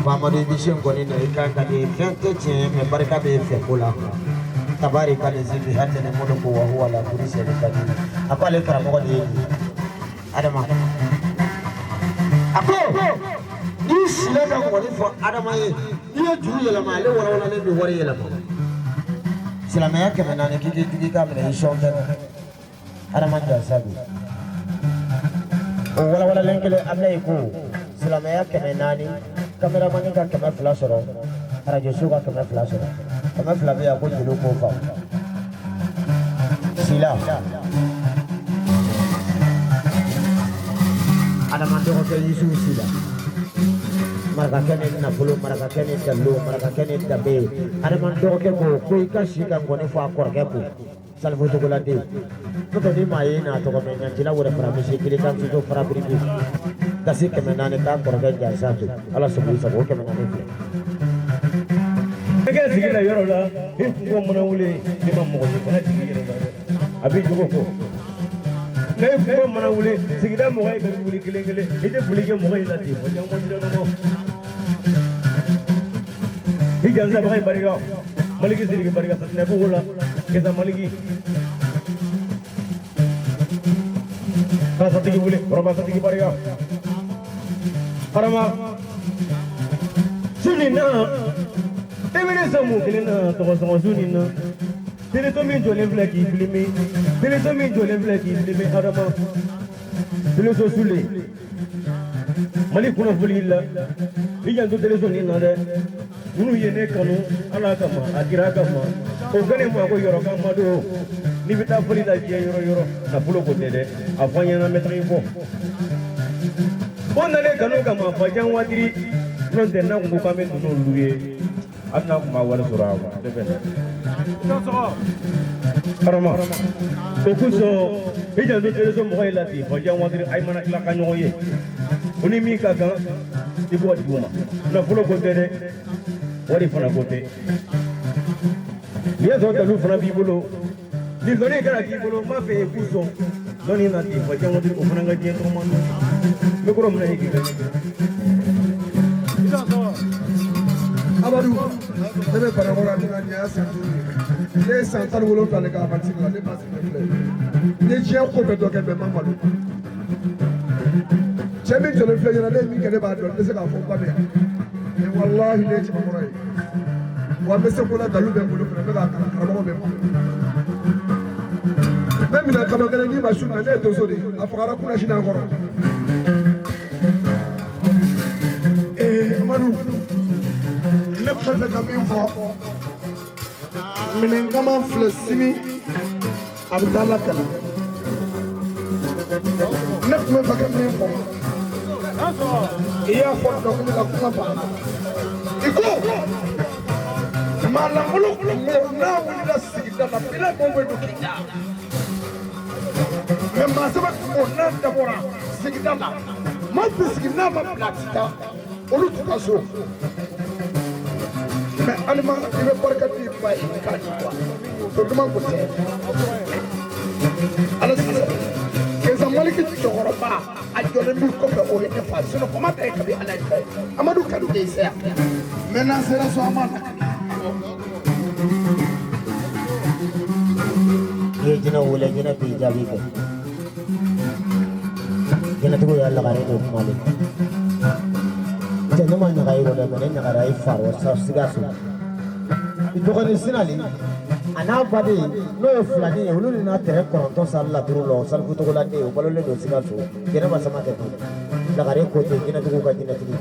Amadu bishen koni na ikanga ni fente che me barka be fe kula tabarika lizibi hata ni modo ko huwa la kulisi ni kadini apale kara mo di adama ako is le da ko ni fo adama ye ni juru yela ma le wala le bi wari yela ma silama yake na ni kiki kamera ishonde adama ja sabu wala lenkele amna ko silama yake na ni kamera mani ka kama flash ro radio show ka kama flash ro kama flash ya ko jilo ko fa sila ada mando ko yisu sila maraka kene na fulo maraka kene dallo maraka kene dabe ada mando ko ka shika ngone fa ko ke ko salvo to golande to ni mai na to ko men jila wora para misi kile kan to para bribi kasi kemenane ka korga jasatu ala sebu sabo kemenane ke sigila yoro la ko mona wule ni mammo ko ko hadi yoro la abi jogo ko ne ko mona wule sigida mo ay be wuli kile ite wuli ke mo ay lati mo jam mo dino mo hi janza bay bariga maliki sirigi bariga satne ko wala ke sa maliki ka satigi wule roba satigi bariga Parama sunina emene samu kelena to sunina tele to min jole flaki filmi tele to min jole flaki filmi arama tele so sule mali kuno fulilla ijan to tele so ni na de unu yene kanu ala kama akira kama o gane mo ko yoro kama do ni bita fulilla je yoro na fulo ko de afanya na metri ko on ale kanu kama fajan wadiri non de na ko kame no luye anna ko ma wala surawa de ben karama ko kuso eja do tere so mo ila ti fajan wadiri ay mana ila kanyo ye oni mi ka ga ibo aduma na fulo ko de wari fana ko te ye do da lu fana bi bolo ni doni kara ki bolo ma fe kuso doni na ti fajan wadiri o fana ga je to man me ko romna hiki ga Abadou debe para mora dina nya santu le santal wolo tale ka parti la le passe le je ko be do ke be mamalo chemi to le fle na le mi ke ba do le se ka fo ba be e wallahi le ci mamora yi wa be se ko la dalu be ko be ka kara mo be même na kama gele ni ba sunna le to so di afara kuna shi na ngoro Amadou lépp la ka min fɔ minɛn kama filɛ sini a bɛ taa lakana ne tun bɛ fɛ ka min fɔ i y'a fɔ dɔnkili la kuma banna i ko maa lankolon n'a wulila sigida la bila dɔw bɛ don k'i da mɛ maa sɛbɛn o n'a dabɔra sigida la maa bɛ sigi n'a ma bila ti taa olu t'u ka so. Mais alima ibe barkati bay kadi quoi to duma ko te ala sisa ke sa maliki to goro ba a jol fana min kɔfɛ o ye ne fa sinon kuma tɛ kabi ala ye fɛ amadu kadu de se yan maintenant sera so ama ye jina wala jina bi jabi ke jina tugo ya lagare do mali jina ma nya gairo da mane nya garai faro sa sigasu to ko ni sinali ana bade no e fulani e ulu na tere koronto salla duru lo sal futo ko lande o balole do sigasu jina ma sama ke lagare ko te jina tugo ka jina tugo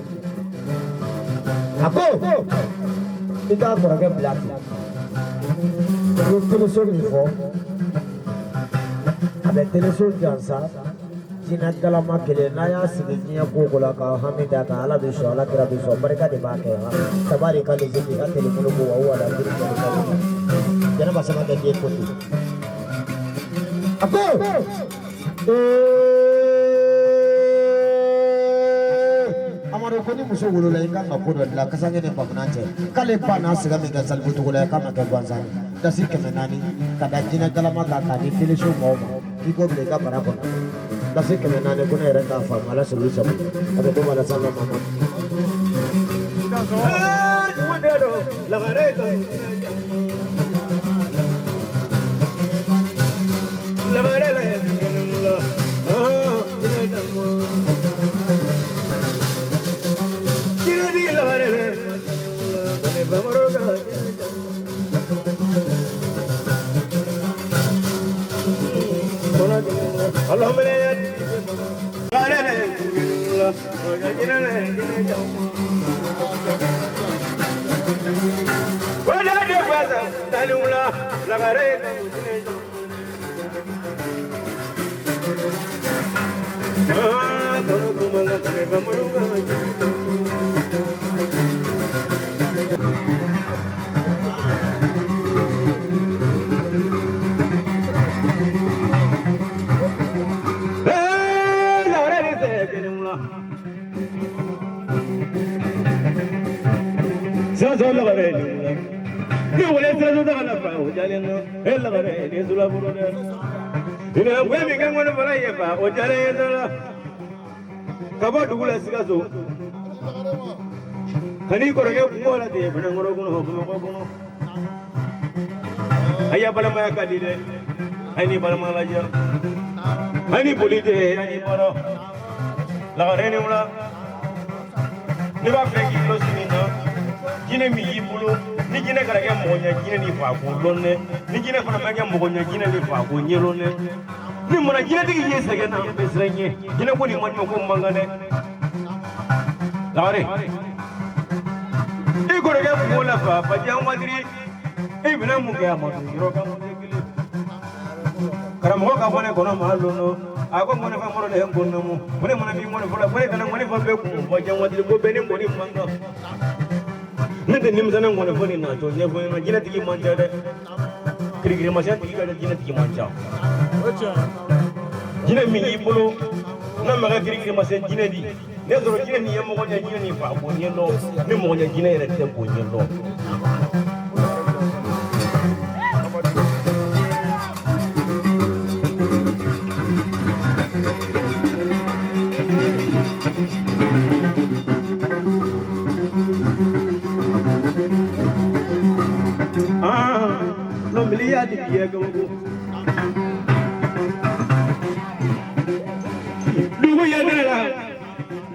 ako ita ko ga black yo tele so ni fo abe tele so jansa jina galama kele na ya sigi nya ko ko la ka hamida ka ala bi so ala kira bi so barka de ba ke ha tabari ka le jini ka tele ko wa wa da diri ka jana ba sama de ko ti ako amaro ko ni muso wolo la inga ko do la kasange ne pa nance kale pa na siga mi ga salbu to la ka ma ka gwanza da sikke menani kada jina galama ka ka ni tele so mo ki ko le ka para ko da sikke menani ko ne renda fa mala sulu sabu abe to mala sala mama la gareta la gareta kaba dugula sigaso kani koroge kumola de banangoro kuno kuno aya balama ya kadide ani balama laja ani bolide ani boro la rene mula ni ba feki lo sinina jine mi yibulu ni jine karage monya jine ni fa ko lonne ni jine fana manya mogonya jine ni fa ko nyelone ni mona jine tigi yesa gena besrenye jine ko ni manyo ko mangane lare e ko rege ko la fa pa jam madri e bina mu ga mo ro ga mo degile karamo ka bone ko no ma lono ako mona fa moro de en bonno mu mona mona bi mona fola mona kana mona fa be ko bo jam madri bo be ni mo ni manga nende nimzana ngone foni na to ne foni na jine tigi manja de kirigiri masya tigi ga jine tigi manja jine mi ibulu na maga kirigiri masya jine di ne zoro jine ni yemo gonya jine ni fa ko nyelo ni mo gonya jine ere tempo nyelo ya di biya ga go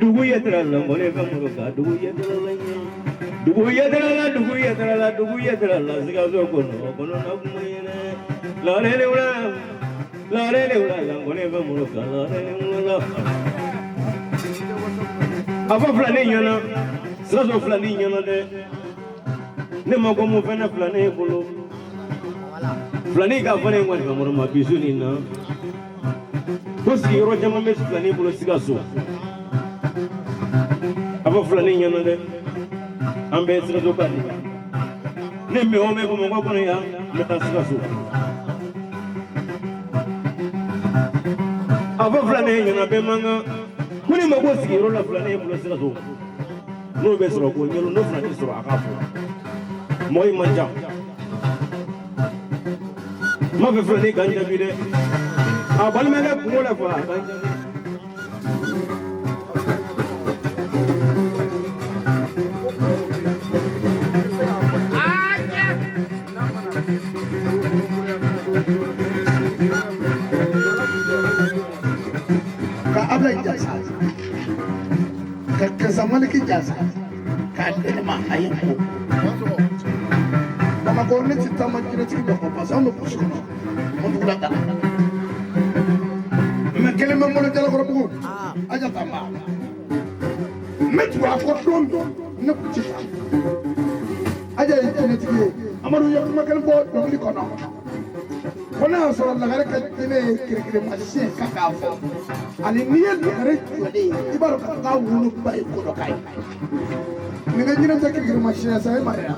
dugu ya dara la mole ga muro ka dugu ya dara la siga zo ko no na mu yene la le ula la mole ga muro ka la le ula ava flane nyana siga zo flane nyana de ne ma ko mu fena flane bolo flani ka fane ngwani ka moro mabisu ni na ko si ro jama me flani bolo siga so aba flani nyana de ambe siga zo kali ne me o me ko mo ko ya me ta siga so aba flani nyana be manga kuni mo ko si ro la flani bolo siga so no be soro ko nyelo no flani soro akafo moy manja ma fe flani ganja bi de a balme ga kumola fa ganja jasa ka zamana ki jasa ka da ma ayin ko kama gwamnati ta makina cikin da kuma sa mu kusa mun dula da me kele me mo le tele ko bugu aja tamba me tu ko dondo ne ku ci aja ne tike amaru ya kuma kan bo dogli ko no kona so la gare ka ne kirkire ma se ka ka fo ani niye gare jode ibaro ka wulu bay ko do kay ni nga ñina ta kirkire ma se sa ma ya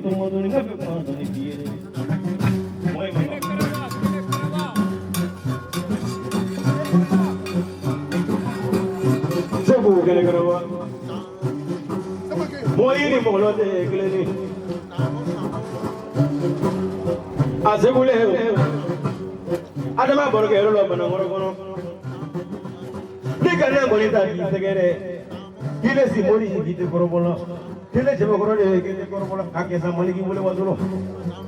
kita mau tu ni ngapain mau tu ni dia. Moi mama. Sebu kene kerawa. Moi ni molo te kele ni. Asebule. Adama borge lo bana ngoro kono. Ni kana bonita di segere. Ile simboli gite korobola. Ile jeba koro de gite korobola. Ake samali ki bole wadulo.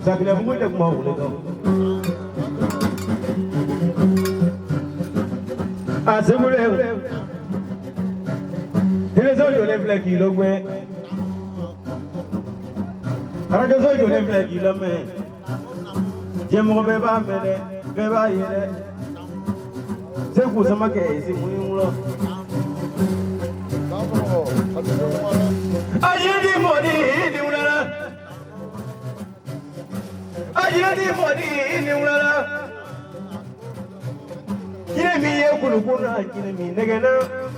Sakila bungo de kuma bole to. Asebule. Ile so yo le fleki lo gbe. Ara jo so yo le fleki lo me. Jemo be ba mere, be ba yere. Se ku sama ke si muni mulo. Ajidi modi ni ulala. Ajidi modi ni ulala. Kine mi ye kulu kuna kine mi negena.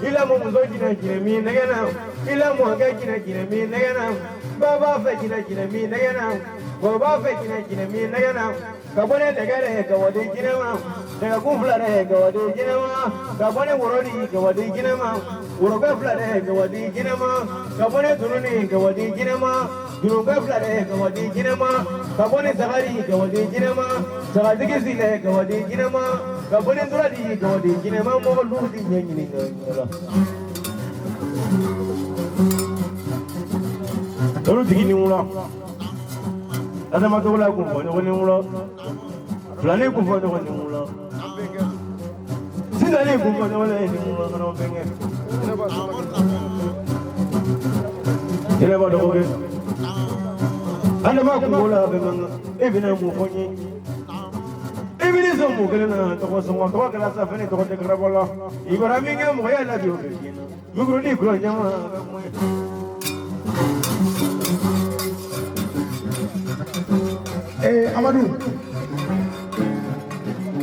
Ila mo muzo kine mi negena. Ila mo ga kine mi negena. Baba fe kine mi negena. Baba fe kine mi negena. Kabone negere kawadi kine ma. Daga kuflare kawadi kine ma. Kabone worodi kawadi kine ma. Uroga flare kawadi kine ma. Kabone tununi kawadi kine ma. Uroga flare kawadi kine ma. Kabone sagari kawadi kine ma. Sagadi kisile kawadi kine ma. Kabone turadi kawadi kine ma. Mo ludi nyini ngala. Tolu tigini mula. Ada matola kumpo ni mula. Flane kumpo ni mula. Sinale kumpo ni mula kana benge. Ile ba dogo. Ada ma kumula bemanga. Ebina mu fonyi. Ebina so mu kele na to ko so to kala sa fene to ko te grabola. Ibrahim nga mo ya la biyo. Mugro ni gro nyama. Amadou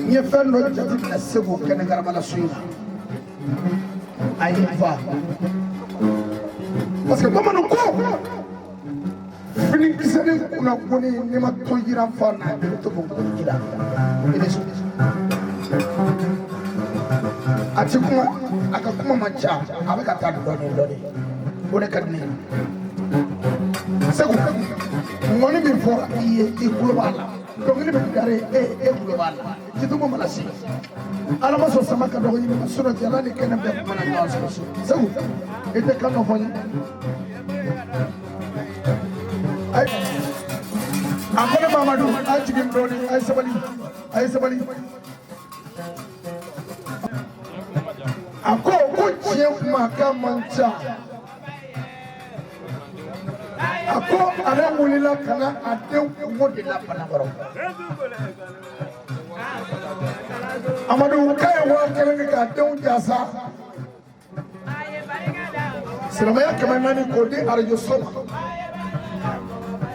ni fɛn dɔ jate minɛ Segu kɛnɛ garabala so in na a y'i fa parce que bamananw ko finikisɛ ni kunnafoni n'i ma to yira fa na i bɛ to k'o jira i bɛ sɔn a ti kuma a ka kuma man ca a bɛ ka taa dɔɔnin dɔɔnin o de ka di ne ye Segu ŋɔni min fɔra i ye i kulo b'a la dɔnkili bɛ gare e kulo b'a la jitumu mana se ala ma sɔn sama ka dɔgɔ ɲini ma sinɔ jala ni kɛnɛ bɛɛ kuma na ɲɔgɔn sɔrɔ so Segu i tɛ kan dɔ fɔ n ye a ko ne Mamadu a ye jigin dɔɔnin a ye sabali a ko tiɲɛ kuma kan man ca a ko ale wulila ka na a denw kungo de la Banakɔrɔ Amadu k'a ye 1000 kɛ k'a denw jasa silamɛya 400 k'o di arajo so ma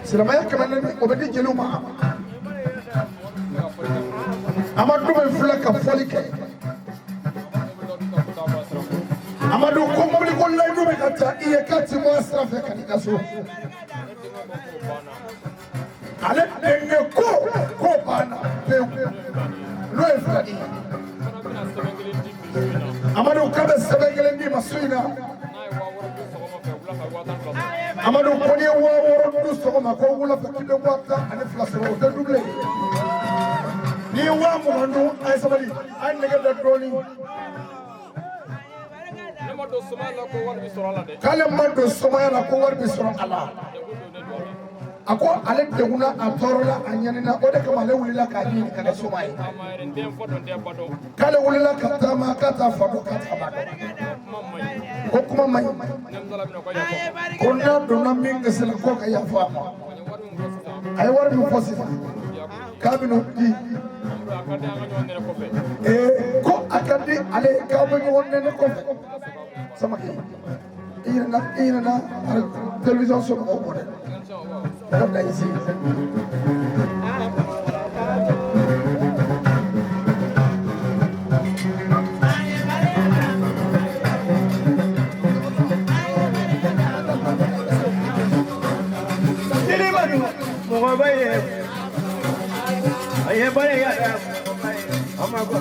silamɛya 400 o bɛ di jeliw ma Amadu bɛ filɛ ka fɔli kɛ Amadu ko mobili ko layidu bɛ ka taa i ye k'a ti bɔ a sira fɛ ka n'i ka so ale denkɛ ko banna pewu n'o ye fila di Amadu k'a bɛ sɛbɛn kelen di ma so in na Amadu ko n'i ye 6000 dun sɔgɔma ko wula fɛ k'i bɛ 10,002 sɔrɔ o tɛ doublé n'i ye 20,000 dun a ye sabali a ye nɛgɛ da dɔɔnin k'ale ma don somaya la ko wari bɛ sɔrɔ a la a ko ale degunna a tɔɔrɔla a ɲanina o de kama ale wulila k'a ɲini ka kɛ soma ye k'ale wulila ka taama k'a t'a fa dɔn k'a t'a ba dɔn ko kuma man ɲi ko n'a donna min gesela ko ka yafa a ma a ye wari min fɔ sisan k'a bɛn'o di ko a ka di ale k'aw bɛ ɲɔgɔn nɛnɛ kɔfɛ Samake i ɲinɛna télévision somɔgɔw kɔ dɛ ka bila i sen Mugabaye, I am by Amago.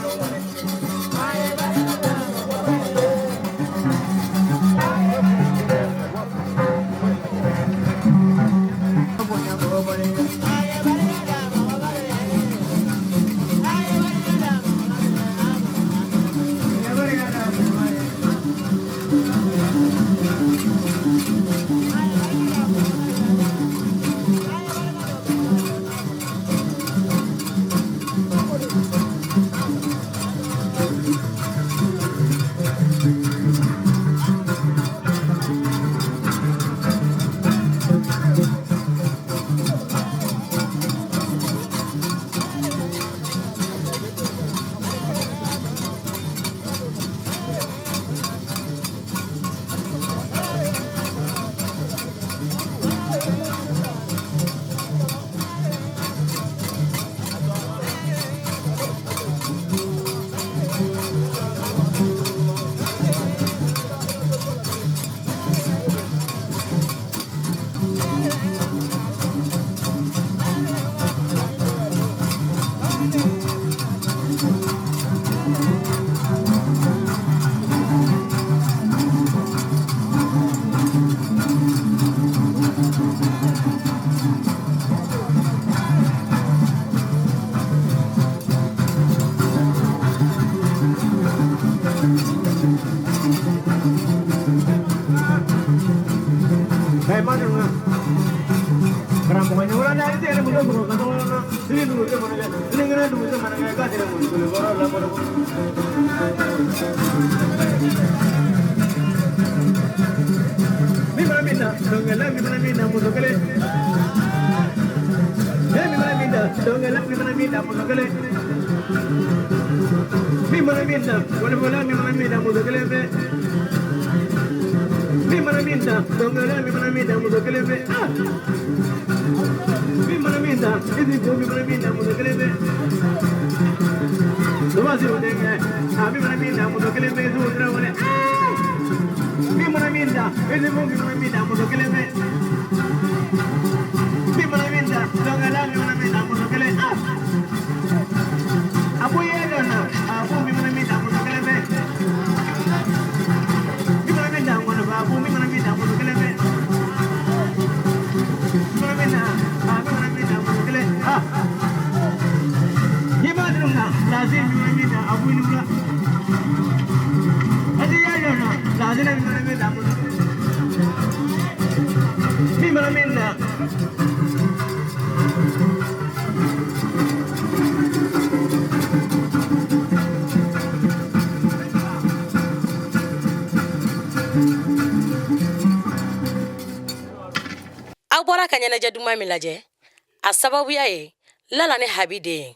Agbora ka ɲɛnajɛ duman min lajɛ a sababuya ye Lala ni Habi den